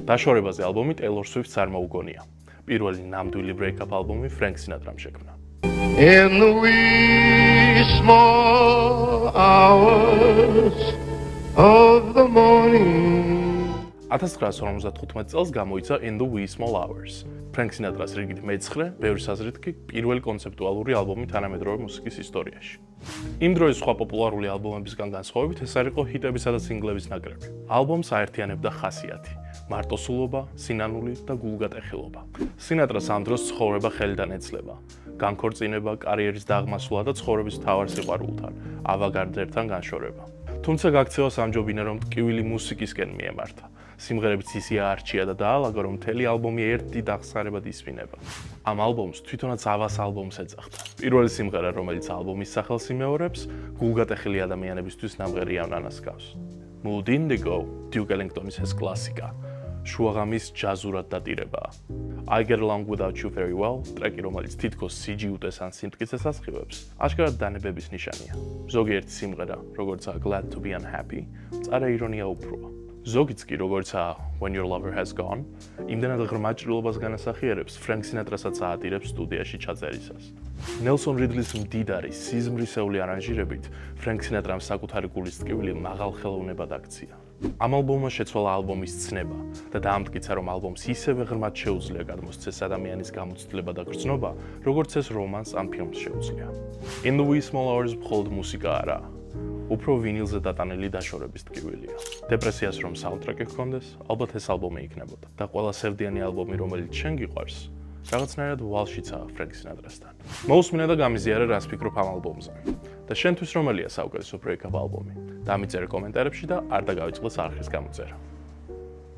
დაშორებაზე ალბომი Taylor Swift-ს არ მოუგონია. პირველი ნამდვილი break-up ალბომი Frank Sinatra-მ შექმნა. In the wee small hours of the morning 1955 წელს გამოიცა In the Wee Small Hours. Frank Sinatra-ს რიგით მეცხრე, ბევრი საზრით კი პირველი კონცეპტუალური ალბომი თანამედროვე მუსიკის ისტორიაში. იმ დროის სხვა პოპულარული ალბომებისგან განსხვავებით, ეს არ იყო ჰიტებისა და სინგლების ნაკრები. ალბომს აერთიანებდა ხასიათი, მარტოსულობა, სინანული და გულგატეხილობა. Sinatra-ს ამ დროს ცხოვრება ხელიდან ეცლება, განქორწინება, კარიერის დაღმასვლა და ცხოვრების მთავარ სიყვარულთან, ავანგარდერთან განშორება. თუმცა გაქცევა სამჯობინე, რომ ტკივილი მუსიკისკენ მიემართა. სიმღერებიც ისე აარჩია და დაალაგა, რომ მთელი ალბომი ერთ დიდ აღსარებად ისმინება. ამ ალბომს თვითონაც ავას ალბომს ეძახდა. პირველი სიმღერა, რომელიც ალბომის სახელს იმეორებს, გულგატეხილი ადამიანებისთვის ნამღერი ავნანას გავს. Mood Indigo, Duke Ellingtonis ეს კლასიკა. შუაღამის ჯაზურად დატირებაა. I Get Along Without You Very Well, ტრეკი, რომელიც თითქოს სიჯიუტეს ან სიმტკიცეს ასხივებს, აშკარად დანებების ნიშანია. ზოგიერთი სიმღერა, როგორიცაა Glad to Be Unhappy, მწარე ირონია უფროა. ზოგიც კი, როგორიცაა When Your Lover Has Gone, იმდენად ღრმა ჭრილობას განასახიერებს, Frank Sinatra-საც აადირებს სტუდიაში ჩაწერისას. Nelson Ridley-ის მდიდარი სიზმრისეული არანჟირებით, Frank Sinatra-მ საკუთარი გულის ტკივილი მაღალ ხელოვნებად აქცია. ამ ალბომმა შეცვალა ალბომის ცნება და დაამტკიცა, რომ ალბომს ისევე ღრმად შეუძლია გადმოსცეს ადამიანის გამოცდილება და გრძნობა, როგორც ეს რომანს ან ფილმს შეუძლია. In the Wee Small Hours მხოლოდ მუსიკა არაა, უფრო ვინილზე დატანილი დაშორების ტკივილია. დეპრესიას რომ საუნდტრეკი ჰქონდეს, ალბათ ეს ალბომი იქნებოდა. და ყველა სევდიანი ალბომი, რომელიც შენ გიყვარს, რაღაცნაირად ვალშიცაა Frank Sinatra-სთან. მოусმინე და გამიზიარე, რას ფიქრობ ამ ალბომზე. და შენთვის რომელია საუკეთესო break-up ალბომი? დამიწერე კომენტარებში და არ დაგავიწყდეს არხის გამოწერა.